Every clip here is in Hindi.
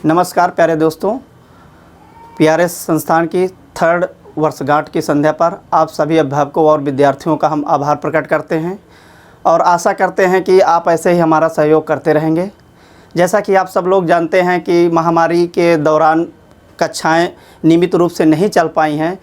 नमस्कार प्यारे दोस्तों, पीआरएस संस्थान की 3rd वर्षगांठ की संध्या पर आप सभी अभिभावकों और विद्यार्थियों का हम आभार प्रकट करते हैं और आशा करते हैं कि आप ऐसे ही हमारा सहयोग करते रहेंगे। जैसा कि आप सब लोग जानते हैं कि महामारी के दौरान कक्षाएं नियमित रूप से नहीं चल पाई हैं।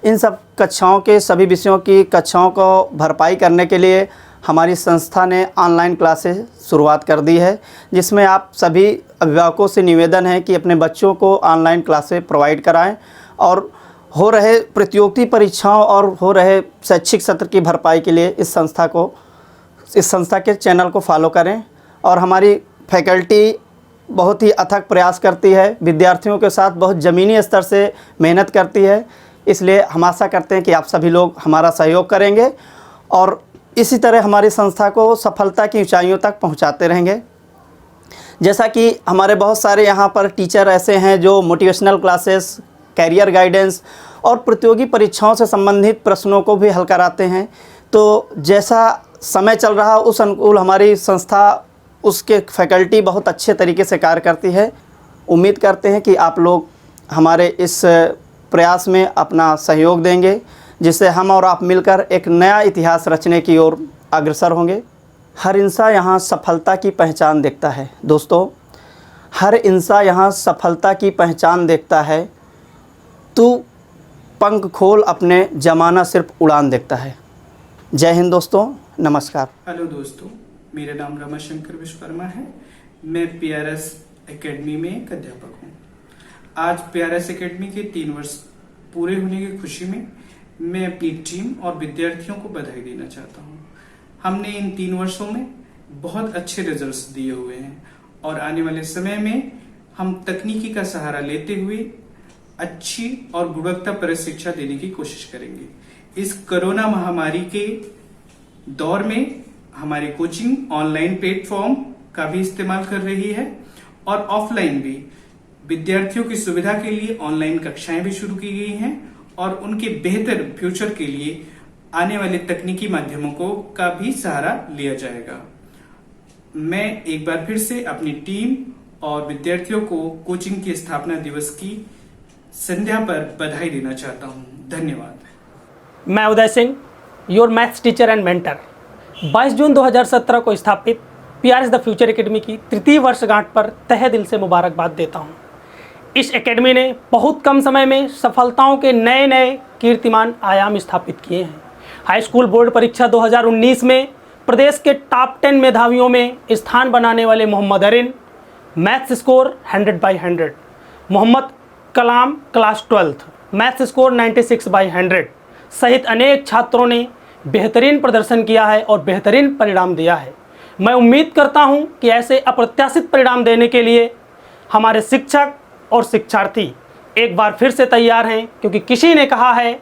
इन सब कक्षाओं के सभी विषयों की कक्षाओं को भरपाई करने के लिए हमारी संस्था ने ऑनलाइन क्लासेस शुरुआत कर दी है, जिसमें आप सभी अभिभावकों से निवेदन है कि अपने बच्चों को ऑनलाइन क्लासेस प्रोवाइड कराएं और हो रहे प्रतियोगिता परीक्षाओं और हो रहे शैक्षिक सत्र की भरपाई के लिए इस संस्था के चैनल को फॉलो करें। और हमारी फैकल्टी बहुत ही अथक प्रयास करती है, विद्यार्थियों के साथ बहुत ज़मीनी स्तर से मेहनत करती है। इसलिए हम आशा करते हैं कि आप सभी लोग हमारा सहयोग करेंगे और इसी तरह हमारी संस्था को सफलता की ऊंचाइयों तक पहुंचाते रहेंगे। जैसा कि हमारे बहुत सारे यहाँ पर टीचर ऐसे हैं जो मोटिवेशनल क्लासेस, कैरियर गाइडेंस और प्रतियोगी परीक्षाओं से संबंधित प्रश्नों को भी हल कराते हैं। तो जैसा समय चल रहा उस अनुकूल हमारी संस्था उसके फैकल्टी बहुत अच्छे तरीके से कार्य करती है। उम्मीद करते हैं कि आप लोग हमारे इस प्रयास में अपना सहयोग देंगे, जिससे हम और आप मिलकर एक नया इतिहास रचने की ओर अग्रसर होंगे। हर इंसान यहाँ सफलता की पहचान देखता है। दोस्तों, हर इंसान यहाँ सफलता की पहचान देखता है। तू पंख खोल, अपने ज़माना सिर्फ उड़ान देखता है। जय हिंद दोस्तों, नमस्कार। हेलो दोस्तों, मेरा नाम रमाशंकर विश्वकर्मा है। मैं पीआरएस एकेडमी में एक अध्यापक हूँ। आज पीआरएस एकेडमी के 3 वर्ष पूरे होने की खुशी में मैं अपनी टीम और विद्यार्थियों को बधाई देना चाहता हूँ। हमने इन 3 वर्षों में बहुत अच्छे रिजल्ट्स दिए हुए हैं और आने वाले समय में हम तकनीकी का सहारा लेते हुए अच्छी और गुणवत्तापूर्ण शिक्षा देने की कोशिश करेंगे। इस कोरोना महामारी के दौर में हमारी कोचिंग ऑनलाइन प्लेटफॉर्म का भी इस्तेमाल कर रही है और ऑफलाइन भी विद्यार्थियों की सुविधा के लिए ऑनलाइन कक्षाएं भी शुरू की गई हैं और उनके बेहतर फ्यूचर के लिए आने वाले तकनीकी माध्यमों को का भी सहारा लिया जाएगा। मैं एक बार फिर से अपनी टीम और विद्यार्थियों को कोचिंग की स्थापना दिवस की संध्या पर बधाई देना चाहता हूं। धन्यवाद। मैं Uday Singh, your maths teacher and mentor. 22 जून 2017 को स्थापित पीआरएस द फ्यूचर एकेडमी की 3री वर्षगांठ पर तहे दिल से मुबारकबाद देता हूं। इस एकेडमी ने बहुत कम समय में सफलताओं के नए नए कीर्तिमान आयाम स्थापित किए हैं। हाई स्कूल बोर्ड परीक्षा 2019 में प्रदेश के टॉप 10 मेधावियों में स्थान बनाने वाले मोहम्मद अरिन, मैथ्स स्कोर 100/100, मोहम्मद कलाम क्लास 12th, मैथ्स स्कोर 96/100 सहित अनेक छात्रों ने बेहतरीन प्रदर्शन किया है और बेहतरीन परिणाम दिया है। मैं उम्मीद करता हूं कि ऐसे अप्रत्याशित परिणाम देने के लिए हमारे शिक्षक और शिक्षार्थी एक बार फिर से तैयार हैं, क्योंकि किसी ने कहा है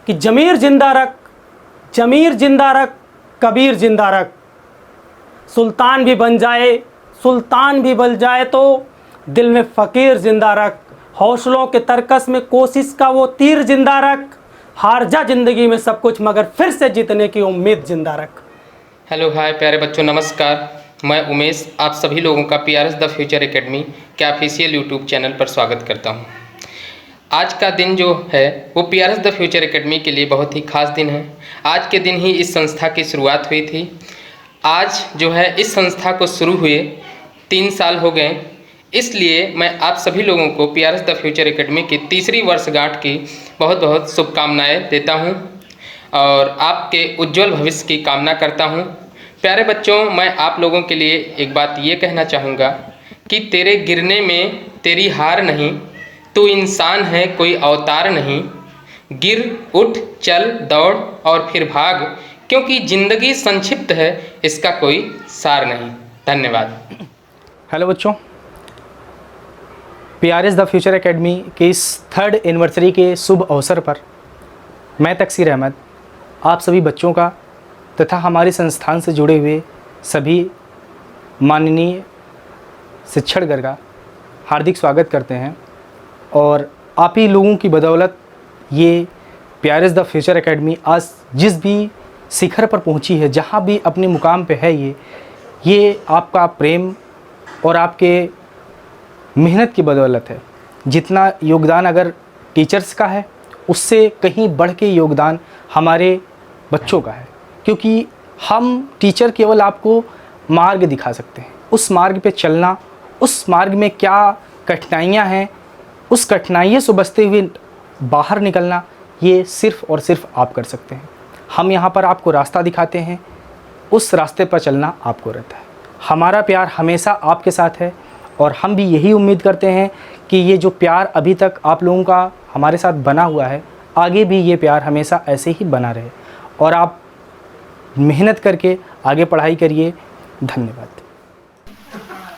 कि जमीर जिंदा रख, कबीर जिंदा रख। सुल्तान भी बन जाए तो दिल में फ़कीर जिंदा रख। हौसलों के तरकस में कोशिश का वो तीर जिंदा रख। हार जा जिंदगी में सब कुछ, मगर फिर से जीतने की उम्मीद जिंदा रख। हेलो हाय प्यारे बच्चों, नमस्कार। मैं उमेश आप सभी लोगों का पीआरएस द फ्यूचर एकेडमी के ऑफिशियल यूट्यूब चैनल पर स्वागत करता हूं। आज का दिन जो है वो पीआरएस द फ्यूचर एकेडमी के लिए बहुत ही खास दिन है। आज के दिन ही इस संस्था की शुरुआत हुई थी। आज जो है इस संस्था को शुरू हुए 3 साल हो गए, इसलिए मैं आप सभी लोगों को पीआरएस द फ्यूचर एकेडमी की 3री वर्षगांठ की बहुत बहुत शुभकामनाएँ देता हूँ और आपके उज्जवल भविष्य की कामना करता हूँ। प्यारे बच्चों, मैं आप लोगों के लिए एक बात ये कहना चाहूँगा कि तेरे गिरने में तेरी हार नहीं, तू इंसान है कोई अवतार नहीं। गिर उठ चल दौड़ और फिर भाग, क्योंकि ज़िंदगी संक्षिप्त है इसका कोई सार नहीं। धन्यवाद। हेलो बच्चों, पीआरएस द फ्यूचर एकेडमी के इस 3rd एनिवर्सरी के शुभ अवसर पर मैं तकसीर अहमद आप सभी बच्चों का तथा हमारे संस्थान से जुड़े हुए सभी माननीय शिक्षकगण का हार्दिक स्वागत करते हैं। और आप ही लोगों की बदौलत ये पीआरएस द फ्यूचर एकेडमी आज जिस भी शिखर पर पहुंची है, जहां भी अपने मुकाम पे है, ये आपका प्रेम और आपके मेहनत की बदौलत है। जितना योगदान अगर टीचर्स का है, उससे कहीं बढ़ के योगदान हमारे बच्चों का है, क्योंकि हम टीचर केवल आपको मार्ग दिखा सकते हैं। उस मार्ग पे चलना, उस मार्ग में क्या कठिनाइयाँ हैं, उस कठिनाइयों से बचते हुए बाहर निकलना, ये सिर्फ़ और सिर्फ आप कर सकते हैं। हम यहाँ पर आपको रास्ता दिखाते हैं, उस रास्ते पर चलना आपको रहता है। हमारा प्यार हमेशा आपके साथ है और हम भी यही उम्मीद करते हैं कि ये जो प्यार अभी तक आप लोगों का हमारे साथ बना हुआ है, आगे भी ये प्यार हमेशा ऐसे ही बना रहे और आप मेहनत करके आगे पढ़ाई करिए। धन्यवाद।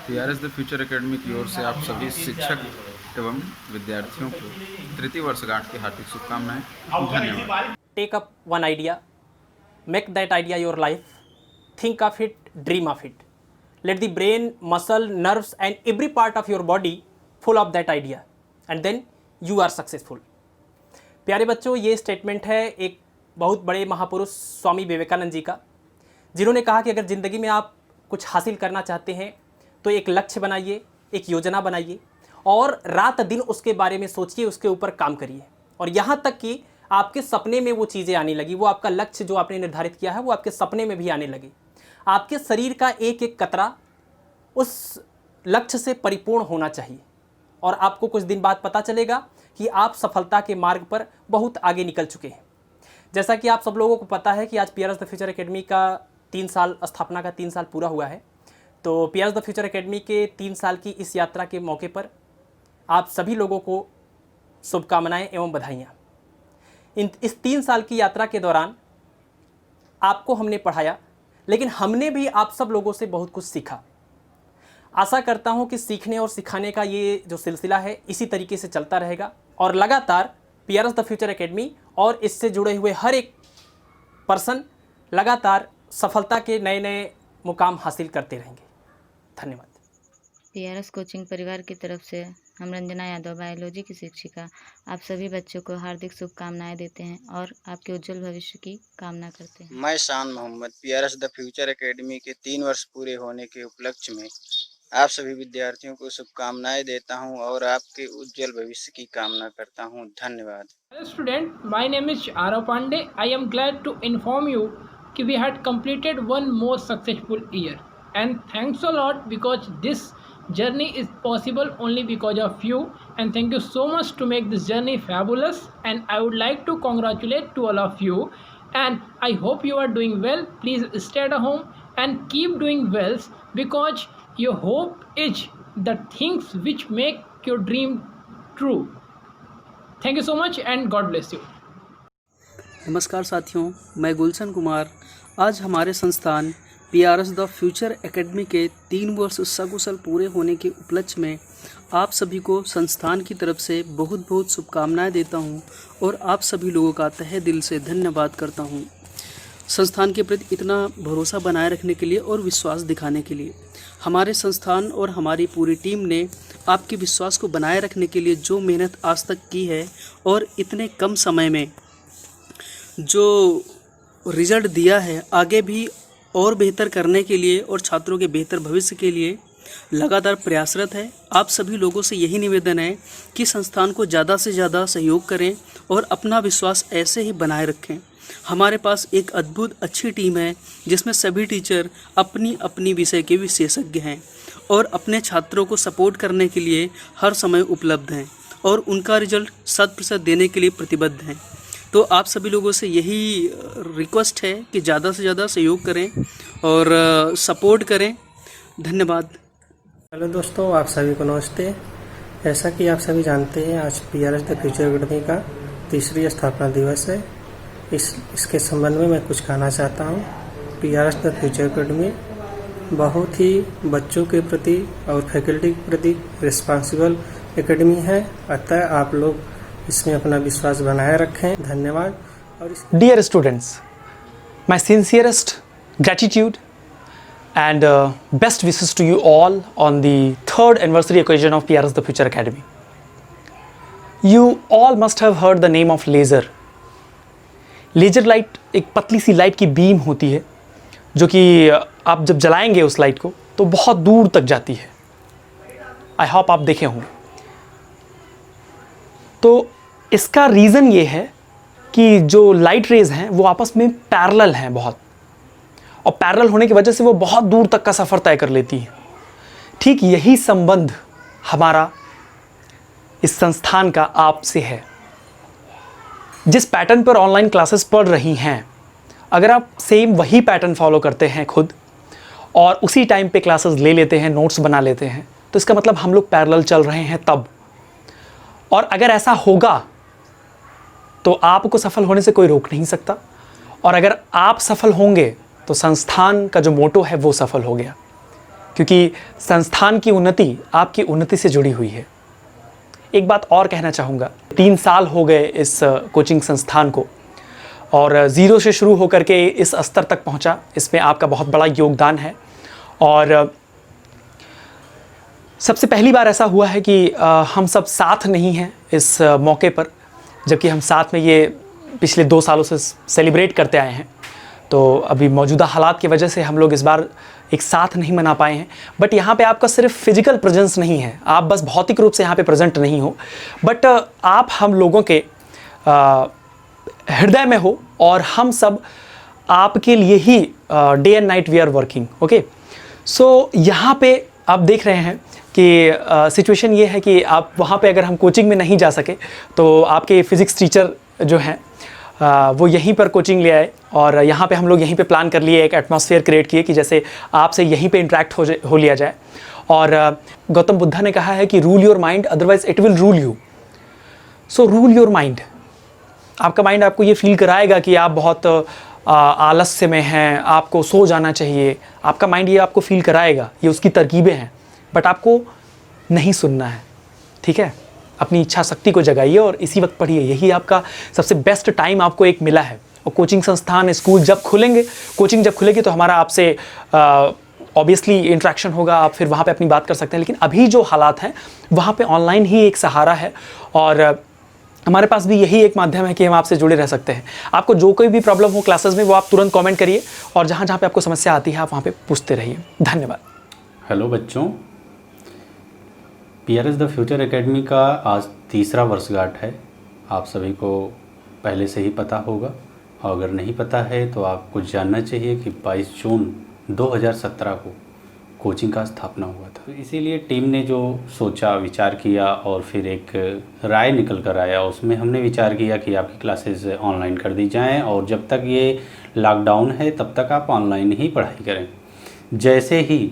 पीआरएस द फ्यूचर एकेडमी की ओर से आप सभी शिक्षक एवं विद्यार्थियों को तृतीय वर्षगांठ की हार्दिक शुभकामनाएं। धन्यवाद। Take up one idea, make that idea your life, think of it, dream of it. Let the brain, muscle, nerves and every part of your body full of that idea and then you are successful. प्यारे बच्चों, ये स्टेटमेंट है एक बहुत बड़े महापुरुष स्वामी विवेकानंद जी का, जिन्होंने कहा कि अगर ज़िंदगी में आप कुछ हासिल करना चाहते हैं तो एक लक्ष्य बनाइए, एक योजना बनाइए और रात दिन उसके बारे में सोचिए, उसके ऊपर काम करिए और यहाँ तक कि आपके सपने में वो चीज़ें आने लगी, वो आपका लक्ष्य जो आपने निर्धारित किया है वो आपके सपने में भी आने लगे। आपके शरीर का एक एक कतरा उस लक्ष्य से परिपूर्ण होना चाहिए और आपको कुछ दिन बाद पता चलेगा कि आप सफलता के मार्ग पर बहुत आगे निकल चुके हैं। जैसा कि आप सब लोगों को पता है कि आज पीआरएस द फ्यूचर एकेडमी का 3 साल, स्थापना का 3 साल पूरा हुआ है। तो पीआरएस द फ्यूचर एकेडमी के 3 साल की इस यात्रा के मौके पर आप सभी लोगों को शुभकामनाएं एवं बधाइयाँ। इस 3 साल की यात्रा के दौरान आपको हमने पढ़ाया, लेकिन हमने भी आप सब लोगों से बहुत कुछ सीखा। आशा करता हूं कि सीखने और सिखाने का ये जो सिलसिला है इसी तरीके से चलता रहेगा और लगातार पीआरएस द फ्यूचर एकेडमी और इससे जुड़े हुए हर एक पर्सन लगातार सफलता के नए नए मुकाम हासिल करते रहेंगे। धन्यवाद। पीआरएस कोचिंग परिवार की तरफ से हम रंजना यादव, बायोलॉजी की शिक्षिका, आप सभी बच्चों को हार्दिक शुभकामनाएं देते हैं और आपके उज्जवल भविष्य की कामना करते हैं। मैं Shan Mohammad PRS the future academy के 3 वर्ष पूरे होने के उपलक्ष्य में आप सभी विद्यार्थियों को शुभकामनाएं देता हूं और आपके उज्जवल भविष्य की कामना करता हूं। धन्यवाद। Hello student, my name is Arav Pandey. I am glad to inform you that we had completed one more successful year, and thanks a lot because this journey is possible only because of you, and thank you so much to make this journey fabulous, and I would like to congratulate to all of you, and I hope you are doing well. Please stay at home and keep doing well because your hope is the things which make your dream true. Thank you so much and God bless you. नमस्कार साथियों, मैं गुलशन कुमार आज हमारे संस्थान पीआरएस द फ्यूचर एकेडमी के 3 वर्ष सकुशल पूरे होने के उपलक्ष्य में आप सभी को संस्थान की तरफ से बहुत बहुत शुभकामनाएं देता हूं और आप सभी लोगों का तहे दिल से धन्यवाद करता हूं संस्थान के प्रति इतना भरोसा बनाए रखने के लिए और विश्वास दिखाने के लिए। हमारे संस्थान और हमारी पूरी टीम ने आपके विश्वास को बनाए रखने के लिए जो मेहनत आज तक की है और इतने कम समय में जो रिज़ल्ट दिया है, आगे भी और बेहतर करने के लिए और छात्रों के बेहतर भविष्य के लिए लगातार प्रयासरत है। आप सभी लोगों से यही निवेदन है कि संस्थान को ज़्यादा से ज़्यादा सहयोग करें और अपना विश्वास ऐसे ही बनाए रखें। हमारे पास एक अद्भुत अच्छी टीम है जिसमें सभी टीचर अपनी अपनी विषय के विशेषज्ञ हैं और अपने छात्रों को सपोर्ट करने के लिए हर समय उपलब्ध हैं और उनका रिजल्ट 100% देने के लिए प्रतिबद्ध हैं। तो आप सभी लोगों से यही रिक्वेस्ट है कि ज़्यादा से ज़्यादा सहयोग करें और सपोर्ट करें। धन्यवाद। हेलो दोस्तों, आप सभी को नमस्ते। जैसा कि आप सभी जानते हैं, आज पीआरएस द फ्यूचर एकेडमी का 3री स्थापना दिवस है। इसके संबंध में मैं कुछ कहना चाहता हूँ। पीआरएस द फ्यूचर एकेडमी बहुत ही बच्चों के प्रति और फैकल्टी के प्रति रिस्पॉन्सिबल एकेडमी है, अतः आप लोग इसमें अपना विश्वास बनाए रखें। धन्यवाद। और Dear students, my sincerest gratitude and best wishes to you all on the 3rd anniversary occasion of PRS The Future Academy. You all must have heard the name of laser. Laser light एक पतली सी लाइट की बीम होती है जो कि आप जब जलाएंगे उस लाइट को तो बहुत दूर तक जाती है। आई होप आप देखे होंगे। तो इसका रीज़न ये है कि जो लाइट रेज़ हैं वो आपस में पैरेलल हैं बहुत, और पैरेलल होने की वजह से वो बहुत दूर तक का सफ़र तय कर लेती हैं। ठीक यही संबंध हमारा इस संस्थान का आपसे है। जिस पैटर्न पर ऑनलाइन क्लासेस पढ़ रही हैं, अगर आप सेम वही पैटर्न फॉलो करते हैं खुद और उसी टाइम पे क्लासेस ले लेते हैं, नोट्स बना लेते हैं, तो इसका मतलब हम लोग पैरेलल चल रहे हैं तब। और अगर ऐसा होगा तो आपको सफल होने से कोई रोक नहीं सकता, और अगर आप सफल होंगे तो संस्थान का जो मोटो है वो सफल हो गया, क्योंकि संस्थान की उन्नति आपकी उन्नति से जुड़ी हुई है। एक बात और कहना चाहूँगा, 3 साल हो गए इस कोचिंग संस्थान को, और ज़ीरो से शुरू होकर के इस स्तर तक पहुँचा, इसमें आपका बहुत बड़ा योगदान है। और सबसे पहली बार ऐसा हुआ है कि हम सब साथ नहीं हैं इस मौके पर, जबकि हम साथ में ये पिछले 2 सालों से सेलिब्रेट करते आए हैं। तो अभी मौजूदा हालात की वजह से हम लोग इस बार एक साथ नहीं मना पाए हैं। बट यहाँ पे आपका सिर्फ फिजिकल प्रेजेंस नहीं है, आप बस भौतिक रूप से यहाँ पे प्रेजेंट नहीं हो, बट आप हम लोगों के हृदय में हो, और हम सब आपके लिए ही day and night we are working. Okay, so यहाँ पे आप देख रहे हैं कि सिचुएशन ये है कि आप वहाँ पे अगर हम कोचिंग में नहीं जा सके तो आपके फिज़िक्स टीचर जो हैं वो यहीं पर कोचिंग ले आए, और यहाँ पे हम लोग यहीं पे प्लान कर लिए, एक एटमॉस्फेयर क्रिएट किए कि जैसे आपसे यहीं पे इंटरेक्ट हो लिया जाए। और गौतम बुद्धा ने कहा है कि rule your mind otherwise it will rule you. So rule your mind. आपका माइंड आपको ये फील कराएगा कि आप बहुत आलस्य में हैं, आपको सो जाना चाहिए। आपका माइंड ये आपको फील कराएगा, ये उसकी तरकीबें हैं, बट आपको नहीं सुनना है। ठीक है, अपनी इच्छा शक्ति को जगाइए और इसी वक्त पढ़िए, यही आपका सबसे बेस्ट टाइम आपको एक मिला है। और कोचिंग संस्थान, स्कूल जब खुलेंगे, कोचिंग जब खुलेगी तो हमारा आपसे ऑब्वियसली इंटरेक्शन होगा, आप फिर वहाँ पे अपनी बात कर सकते हैं। लेकिन अभी जो हालात हैं वहाँ पे ऑनलाइन ही एक सहारा है, और हमारे पास भी यही एक माध्यम है कि हम आपसे जुड़े रह सकते हैं। आपको जो कोई भी प्रॉब्लम हो क्लासेस में, वो आप तुरंत कमेंट करिए, और जहाँ जहाँ पे आपको समस्या आती है आप वहाँ पे पूछते रहिए। धन्यवाद। हेलो बच्चों, PRS द फ्यूचर एकेडमी का आज 3रा वर्षगांठ है। आप सभी को पहले से ही पता होगा, और अगर नहीं पता है तो आपको जानना चाहिए कि 22 जून 2017 को कोचिंग का स्थापना हुआ था। तो इसीलिए टीम ने जो सोचा, विचार किया, और फिर एक राय निकल कर आया, उसमें हमने विचार किया कि आपकी क्लासेस ऑनलाइन कर दी जाएं, और जब तक ये लॉकडाउन है तब तक आप ऑनलाइन ही पढ़ाई करें। जैसे ही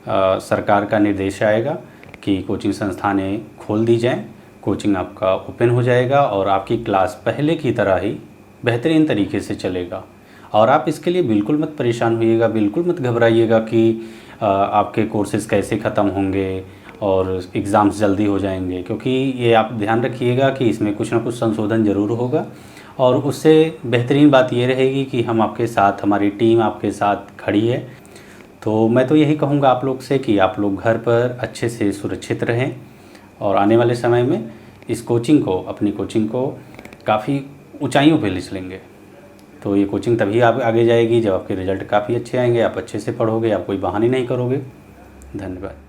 सरकार का निर्देश आएगा कि कोचिंग संस्थानें खोल दी जाएं, कोचिंग आपका ओपन हो जाएगा, और आपकी क्लास पहले की तरह ही बेहतरीन तरीके से चलेगा। और आप इसके लिए बिल्कुल मत परेशान होइएगा, बिल्कुल मत घबराइएगा कि आपके कोर्सेज़ कैसे ख़त्म होंगे और एग्ज़ाम्स जल्दी हो जाएंगे, क्योंकि ये आप ध्यान रखिएगा कि इसमें कुछ ना कुछ संशोधन ज़रूर होगा। और उससे बेहतरीन बात ये रहेगी कि हम आपके साथ, हमारी टीम आपके साथ खड़ी है। तो मैं तो यही कहूँगा आप लोग से कि आप लोग घर पर अच्छे से सुरक्षित रहें, और आने वाले समय में इस कोचिंग को, अपनी कोचिंग को काफ़ी ऊंचाइयों पे ले चलेंगे। तो ये कोचिंग तभी आप आगे जाएगी जब आपके रिज़ल्ट काफ़ी अच्छे आएंगे, आप अच्छे से पढ़ोगे, आप कोई बहाने नहीं करोगे। धन्यवाद।